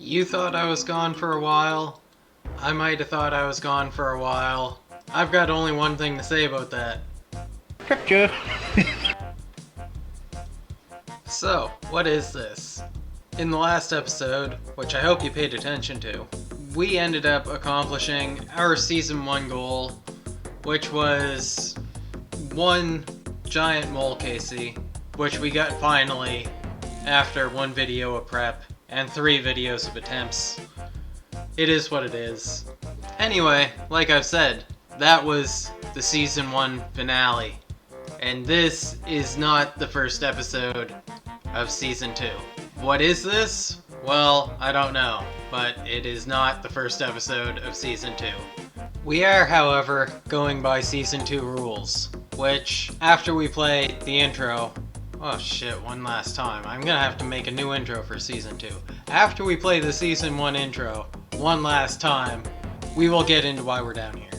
You thought I was gone for a while. I might have thought I was gone for a while. I've got only one thing to say about that. Picture. So, what is this? In the last episode, which I hope you paid attention to, we ended up accomplishing our Season 1 goal, which was one giant mole Casey, which we got finally after one video of prep and 3 videos of attempts. It is what it is. Anyway, like I've said, that was the Season 1 finale. And this is not the first episode of Season 2. What is this? Well, I don't know, but it is not the first episode of Season 2. We are, however, going by Season 2 rules, which, after we play the intro... Oh shit, one last time. I'm gonna have to make a new intro for Season 2. After we play the Season 1 intro, one last time, we will get into why we're down here.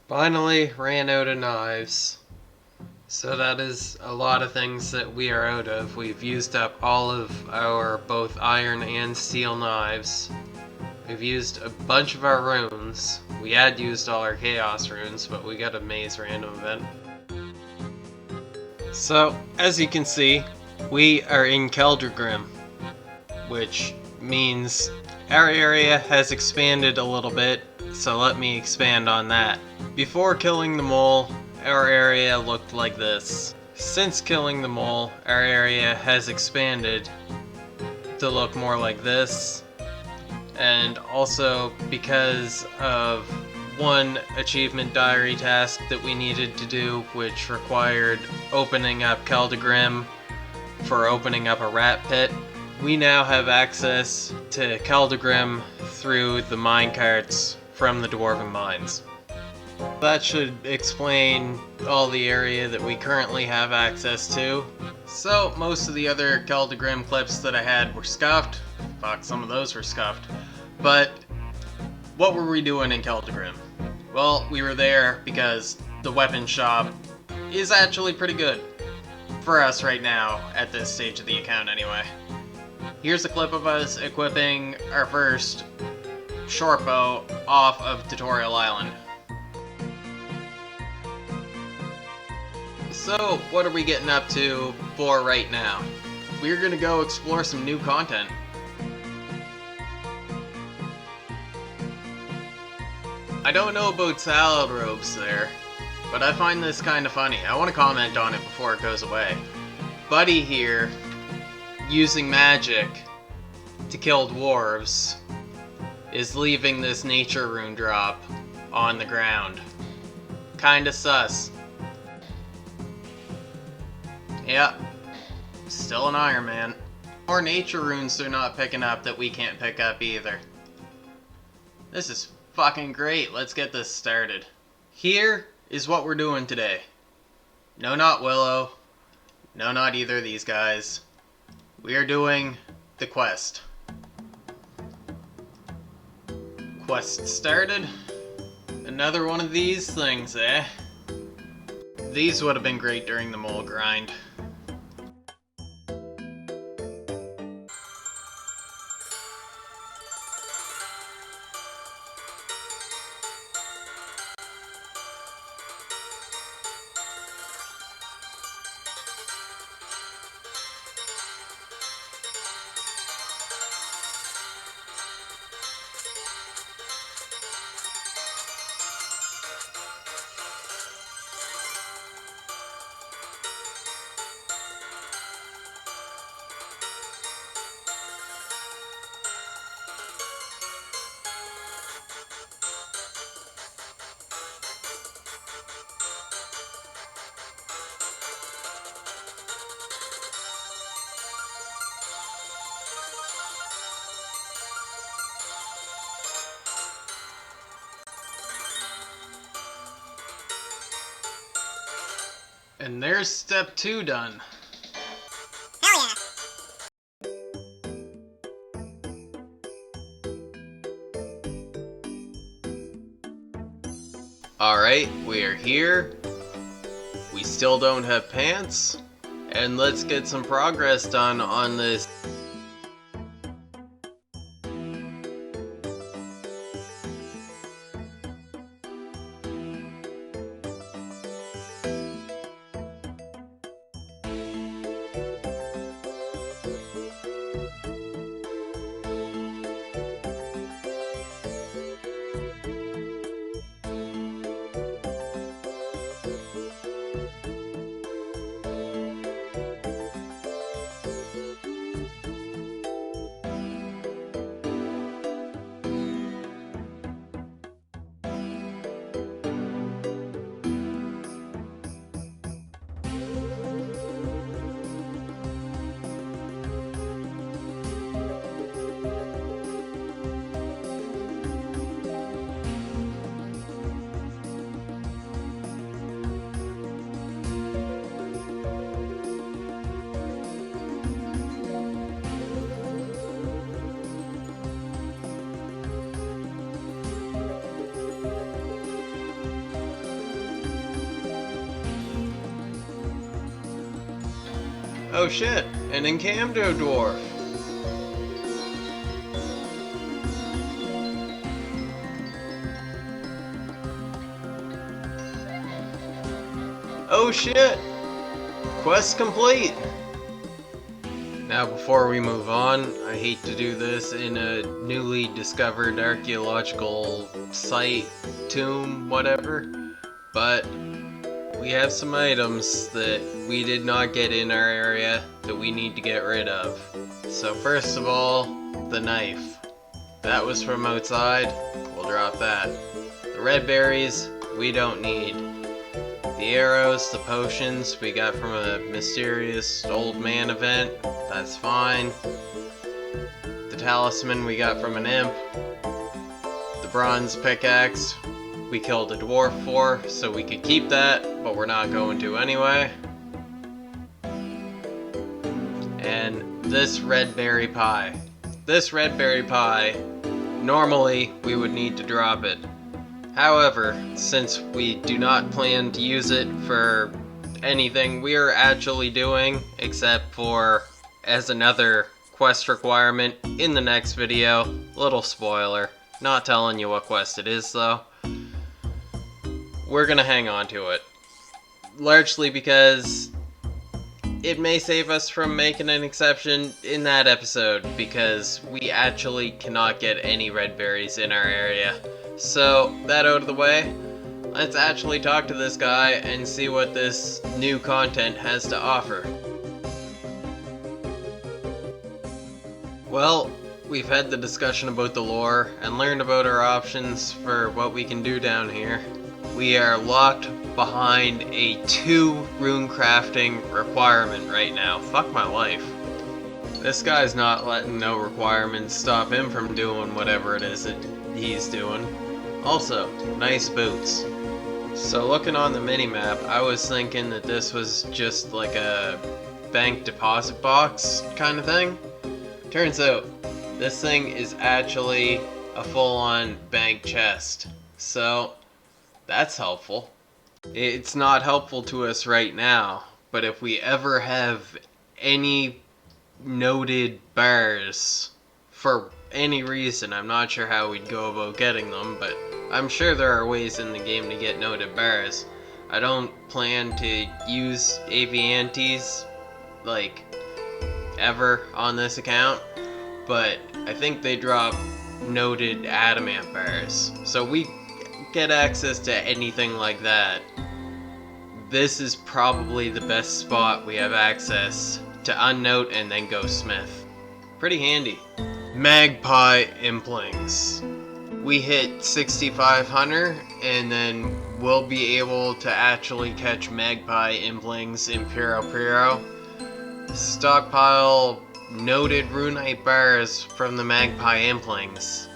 Finally ran out of knives. So that is a lot of things that we are out of. We've used up all of our both iron and steel knives. We've used a bunch of our runes. We had used all our chaos runes, but we got a maze random event. So, as you can see, we are in Keldrgrim, which means our area has expanded a little bit, so let me expand on that. Before killing the mole, our area looked like this. Since killing the mole, our area has expanded to look more like this. And also because of one achievement diary task that we needed to do, which required opening up Keldrgrim for opening up a rat pit, we now have access to Keldrgrim through the minecarts from the Dwarven mines. That should explain all the area that we currently have access to. So, most of the other Keldrgrim clips that I had were scuffed. Fuck, some of those were scuffed. But, what were we doing in Keldrgrim? Well, we were there because the weapon shop is actually pretty good. For us right now, at this stage of the account anyway. Here's a clip of us equipping our first short bow off of Tutorial Island. So, what are we getting up to for right now? We're gonna go explore some new content. I don't know about salad robes there, but I find this kind of funny. I want to comment on it before it goes away. Buddy here, using magic to kill dwarves, is leaving this nature rune drop on the ground. Kinda sus. Yep, still an Iron Man. More nature runes they're not picking up that we can't pick up either. This is fucking great, let's get this started. Here is what we're doing today. No, not Willow. No, not either of these guys. We are doing the quest. Quest started. Another one of these things, eh? These would have been great during the mole grind. And there's step 2 done. Hell yeah. Alright, we are here. We still don't have pants. And let's get some progress done on this. Oh shit, an Encamdo dwarf. Oh shit! Quest complete! Now before we move on, I hate to do this in a newly discovered archaeological site, tomb, whatever, but we have some items that we did not get in our area that we need to get rid of. So first of all, the knife. That was from outside, we'll drop that. The red berries, we don't need. The arrows, the potions, we got from a mysterious old man event, that's fine. The talisman we got from an imp. The bronze pickaxe, we killed a dwarf for, so we could keep that, but we're not going to anyway. And this red berry pie. This red berry pie, normally we would need to drop it. However, since we do not plan to use it for anything we are actually doing, except for as another quest requirement in the next video, little spoiler, not telling you what quest it is though, we're gonna hang on to it. Largely because it may save us from making an exception in that episode, because we actually cannot get any red berries in our area. So, that out of the way, let's actually talk to this guy and see what this new content has to offer. Well, we've had the discussion about the lore and learned about our options for what we can do down here. We are locked behind a 2 rune crafting requirement right now. Fuck my life. This guy's not letting no requirements stop him from doing whatever it is that he's doing. Also, nice boots. So looking on the minimap, I was thinking that this was just like a bank deposit box kind of thing. Turns out, this thing is actually a full-on bank chest. So, that's helpful. It's not helpful to us right now, but if we ever have any noted bars for any reason, I'm not sure how we'd go about getting them, but I'm sure there are ways in the game to get noted bars. I don't plan to use Aviantes, like, ever on this account, but I think they drop noted adamant bars. So we get access to anything like that. This is probably the best spot we have access to unnote and then go smith. Pretty handy. Magpie implings. We hit 6500 and then we'll be able to actually catch magpie implings in Puro. Stockpile noted runite bars from the magpie implings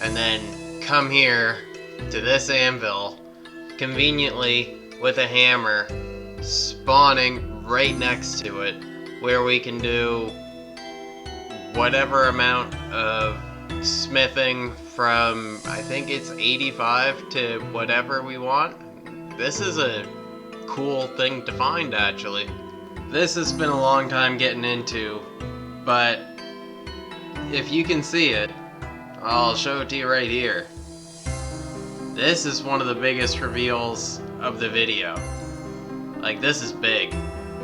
and then come here to this anvil, conveniently with a hammer spawning right next to it, where we can do whatever amount of smithing from, I think it's 85 to whatever we want. This is a cool thing to find, actually. This has been a long time getting into, but if you can see it, I'll show it to you right here. This is one of the biggest reveals of the video. Like, this is big,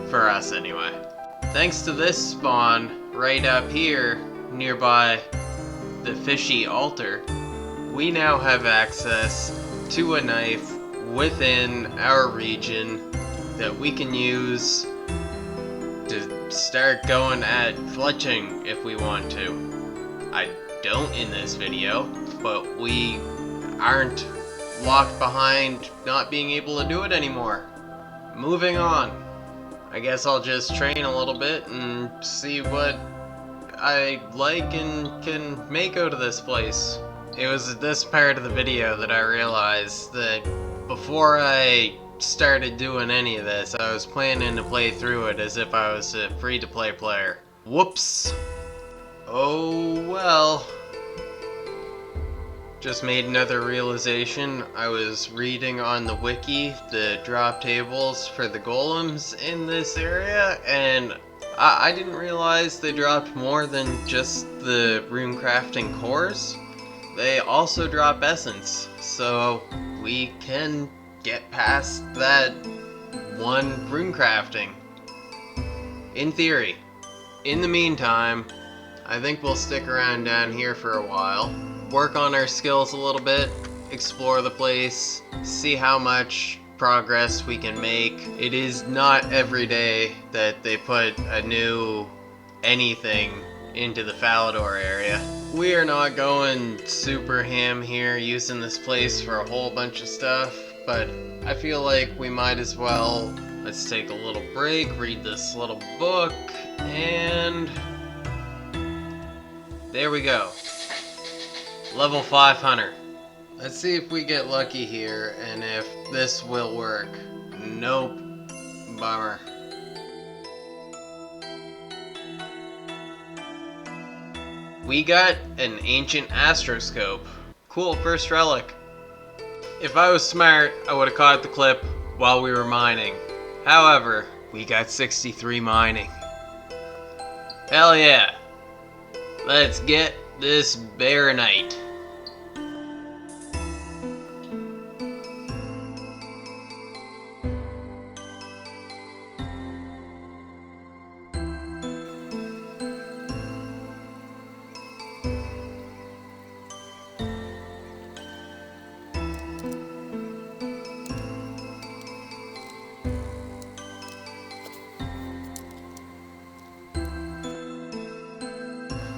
for us anyway. Thanks to this spawn right up here, nearby the fishy altar, we now have access to a knife within our region that we can use to start going at fletching if we want to. I don't in this video, but we aren't locked behind not being able to do it anymore. Moving on. I guess I'll just train a little bit and see what I like and can make out of this place. It was at this part of the video that I realized that before I started doing any of this, I was planning to play through it as if I was a free-to-play player. Whoops. Oh well. Just made another realization. I was reading on the wiki the drop tables for the golems in this area, and I didn't realize they dropped more than just the rune crafting cores. They also drop essence, so we can get past that one rune crafting. In theory. In the meantime, I think we'll stick around down here for a while, work on our skills a little bit, explore the place, see how much progress we can make. It is not every day that they put a new anything into the Falador area. We are not going super ham here using this place for a whole bunch of stuff, but I feel like we might as well. Let's take a little break, read this little book, and there we go. Level 5 Hunter. Let's see if we get lucky here and if this will work. Nope. Bummer. We got an ancient astroscope. Cool, first relic. If I was smart, I would have caught the clip while we were mining. However, we got 63 mining. Hell yeah. Let's get this Baronite.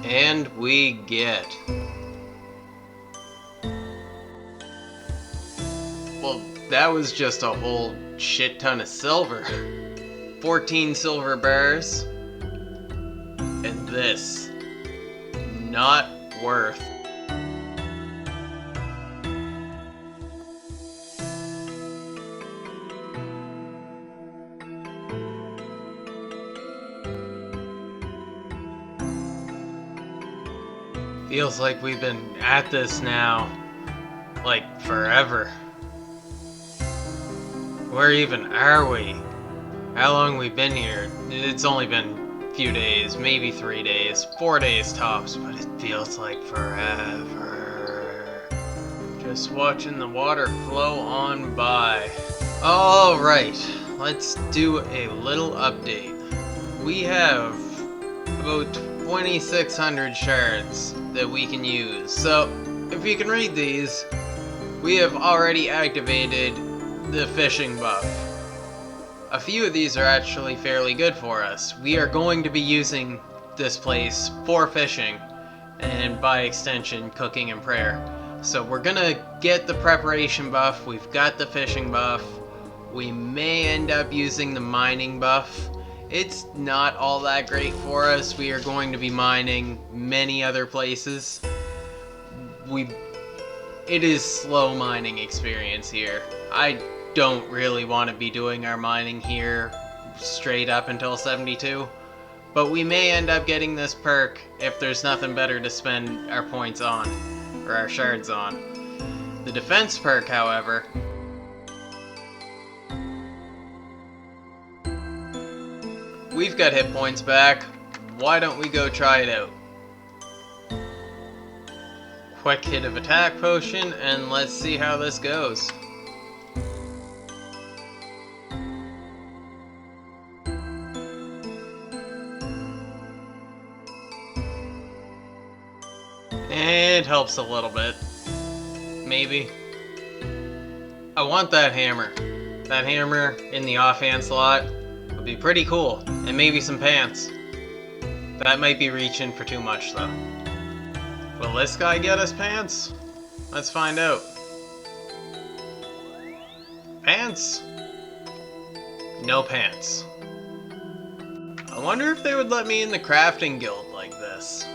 And we get... well, that was just a whole shit ton of silver. 14 silver bars. And this. Not worth. Feels like we've been at this now, like, forever. Where even are we? How long we've been here? It's only been a few days, maybe 3 days, 4 days tops, but it feels like forever. Just watching the water flow on by. Alright, let's do a little update. We have about 2,600 shards that we can use. So, if you can read these, we have already activated the fishing buff. A few of these are actually fairly good for us. We are going to be using this place for fishing, and by extension, cooking and prayer. So we're gonna get the preparation buff, we've got the fishing buff, we may end up using the mining buff. It's not all that great for us. We are going to be mining many other places. It is slow mining experience here. I don't really want to be doing our mining here straight up until 72. But we may end up getting this perk if there's nothing better to spend our points on, or our shards on. The defense perk, however, we've got hit points back. Why don't we go try it out? Quick hit of attack potion, and let's see how this goes. It helps a little bit. Maybe. I want that hammer. That hammer in the offhand slot would be pretty cool. And maybe some pants. That might be reaching for too much though. Will this guy get us pants? Let's find out. Pants? No pants. I wonder if they would let me in the crafting guild like this.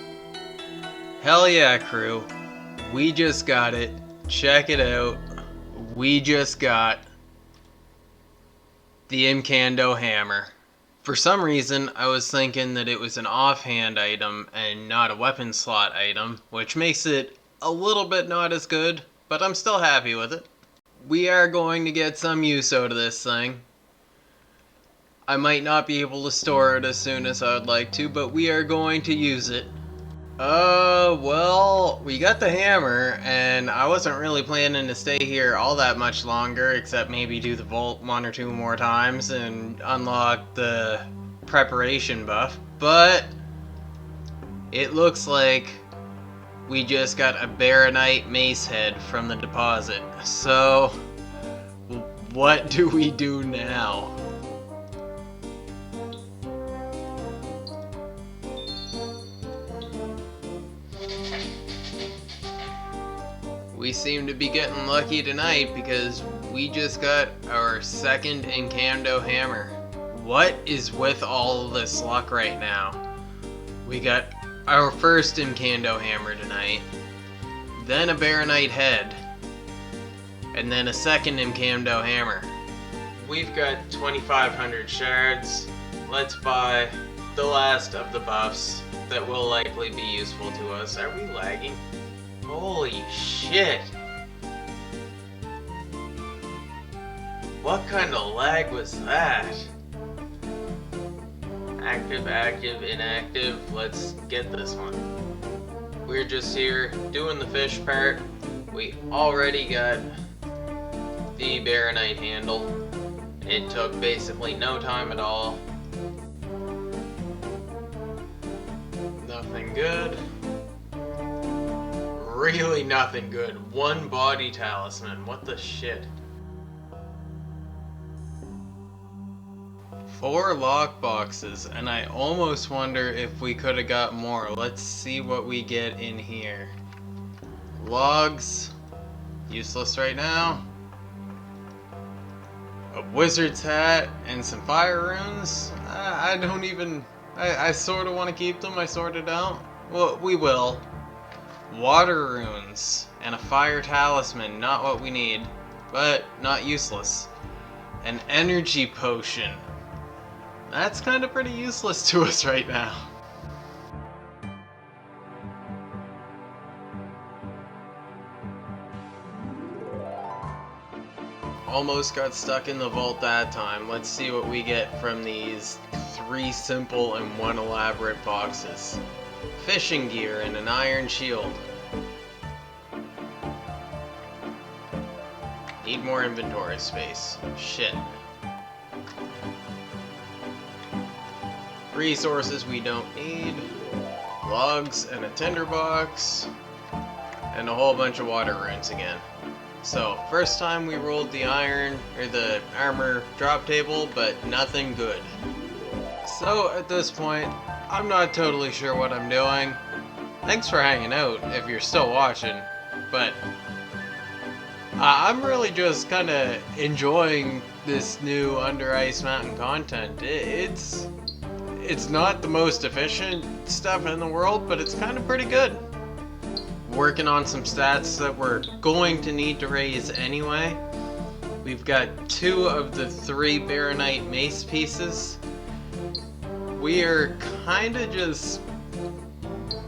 Hell yeah, crew. We just got it. Check it out. We just got the Incando hammer. For some reason, I was thinking that it was an offhand item and not a weapon slot item, which makes it a little bit not as good, but I'm still happy with it. We are going to get some use out of this thing. I might not be able to store it as soon as I would like to, but we are going to use it. Well, we got the hammer, and I wasn't really planning to stay here all that much longer, except maybe do the vault one or two more times and unlock the preparation buff. But it looks like we just got a Baronite mace head from the deposit. So, what do we do now? We seem to be getting lucky tonight because we just got our second Incando hammer. What is with all of this luck right now? We got our first Incando hammer tonight, then a Baronite head, and then a second Incando hammer. We've got 2,500 shards. Let's buy the last of the buffs that will likely be useful to us. Are we lagging? Holy shit! What kind of lag was that? Active, active, inactive. Let's get this one. We're just here doing the fish part. We already got the Baronite handle. It took basically no time at all. Nothing good. Really nothing good. One body talisman. What the shit? 4 lock boxes, and I almost wonder if we could have got more. Let's see what we get in here. Logs. Useless right now. A wizard's hat and some fire runes. I don't even... I sort of want to keep them. I sort of don't. Well, we will. Water runes and a fire talisman, not what we need, but not useless. An energy potion. That's kind of pretty useless to us right now. Almost got stuck in the vault that time. Let's see what we get from these 3 simple and 1 elaborate boxes. Fishing gear and an iron shield. Need more inventory space. Shit. Resources we don't need. Logs and a tinderbox. And a whole bunch of water runes again. So, first time we rolled the iron, or the armor drop table, but nothing good. So, at this point, I'm not totally sure what I'm doing. Thanks for hanging out, if you're still watching, but I'm really just kind of enjoying this new Under Ice Mountain content. It's not the most efficient stuff in the world, but it's kind of pretty good. Working on some stats that we're going to need to raise anyway. We've got 2 of the 3 Baronite mace pieces. we are kind of just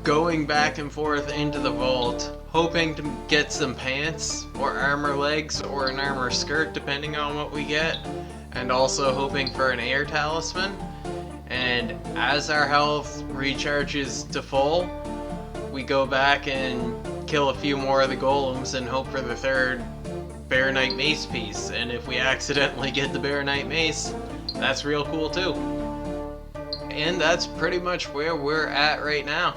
going back and forth into the vault, hoping to get some pants or armor legs or an armor skirt depending on what we get, and also hoping for an air talisman. And as our health recharges to full, we go back and kill a few more of the golems and hope for the third Bear Knight Mace piece. And if we accidentally get the Bear Knight Mace, that's real cool too. And that's pretty much where we're at right now.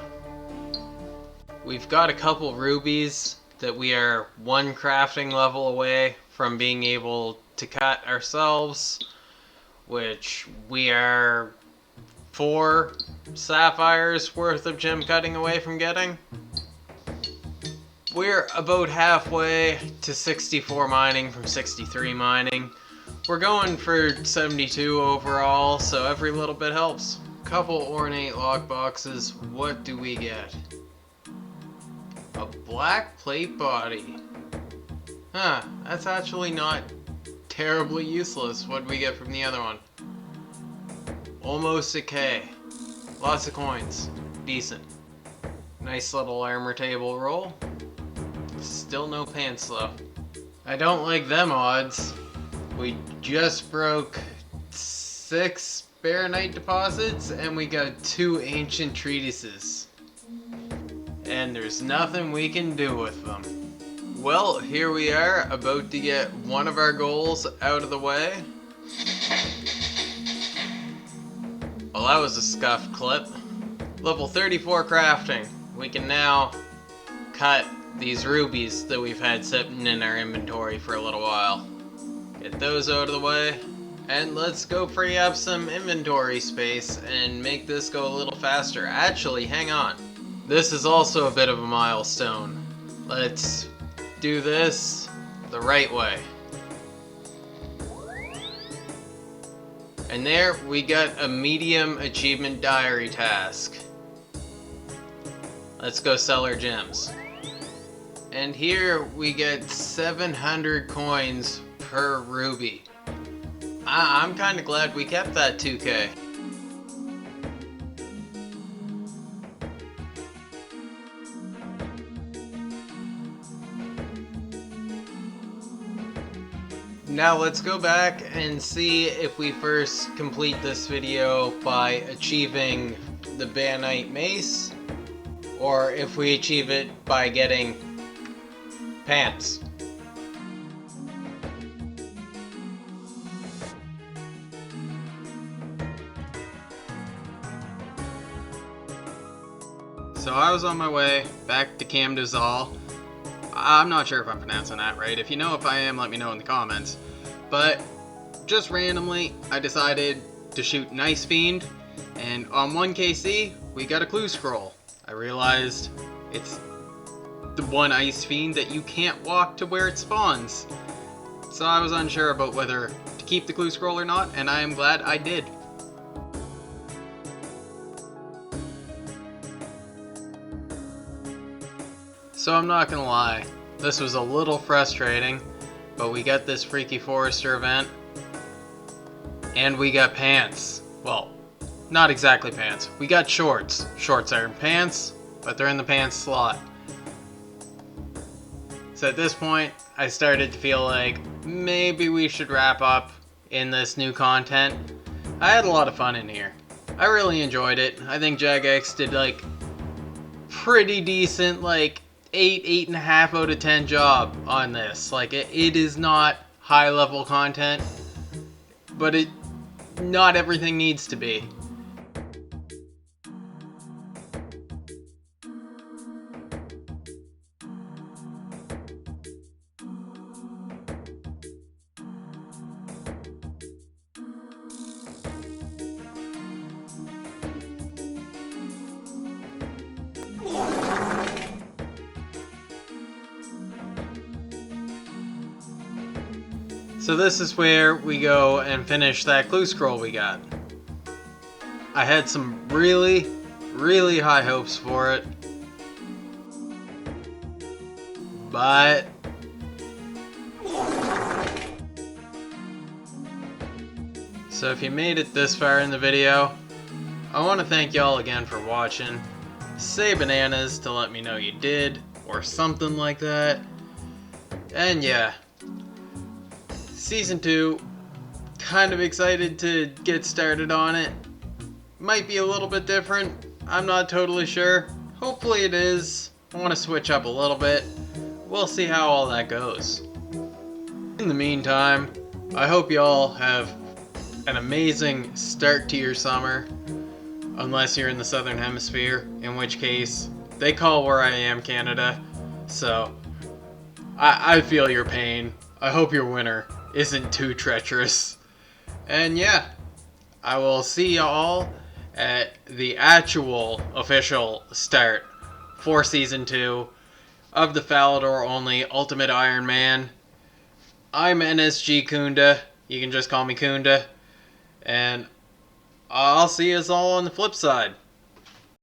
We've got a couple rubies that we are one crafting level away from being able to cut ourselves, which we are 4 sapphires worth of gem cutting away from getting. We're about halfway to 64 mining from 63 mining. We're going for 72 overall, so every little bit helps. Couple ornate lockboxes. What do we get? A black plate body. Huh, that's actually not terribly useless. What do we get from the other one? Almost a K. Lots of coins. Decent. Nice little armor table roll. Still no pants though. I don't like them odds. We just broke 6 Bear Knight deposits and we got 2 ancient treatises. And there's nothing we can do with them. Well, here we are, about to get one of our goals out of the way. Well, that was a scuffed clip. Level 34 crafting. We can now cut these rubies that we've had sitting in our inventory for a little while. Get those out of the way. And let's go free up some inventory space and make this go a little faster. Actually, hang on. This is also a bit of a milestone. Let's do this the right way. And there we got a medium achievement diary task. Let's go sell our gems. And here we get 700 coins per ruby. I'm kind of glad we kept that 2K. Now let's go back and see if we first complete this video by achieving the Bear Knight Mace, or if we achieve it by getting pants. So I was on my way back to Camdazal. I'm not sure if I'm pronouncing that right. If you know if I am, let me know in the comments. But just randomly, I decided to shoot an Ice Fiend, and on 1KC, we got a clue scroll. I realized it's the one Ice Fiend that you can't walk to where it spawns. So I was unsure about whether to keep the clue scroll or not, and I am glad I did. So I'm not gonna lie, this was a little frustrating, but we got this Freaky Forester event, and we got pants. Well, not exactly pants. We got shorts. Shorts are pants, but they're in the pants slot. So at this point, I started to feel like maybe we should wrap up in this new content. I had a lot of fun in here. I really enjoyed it. I think jagex did like pretty decent, like 8.5 out of 10 job on this. Like it is not high level content, but not everything needs to be. So this is where we go and finish that clue scroll we got. I had some really, really high hopes for it. But so if you made it this far in the video, I want to thank y'all again for watching. Say bananas to let me know you did, or something like that. And yeah, Season 2, kind of excited to get started on it. Might be a little bit different, I'm not totally sure. Hopefully it is. I want to switch up a little bit. We'll see how all that goes. In the meantime, I hope y'all have an amazing start to your summer. Unless you're in the southern hemisphere, in which case they call where I am Canada. So I feel your pain. I hope your winter isn't too treacherous. And yeah, I will see y'all at the actual official start for Season 2 of the Falador only Ultimate Iron Man. I'm NSG Kunda. You can just call me Kunda. And I'll see us all on the flip side.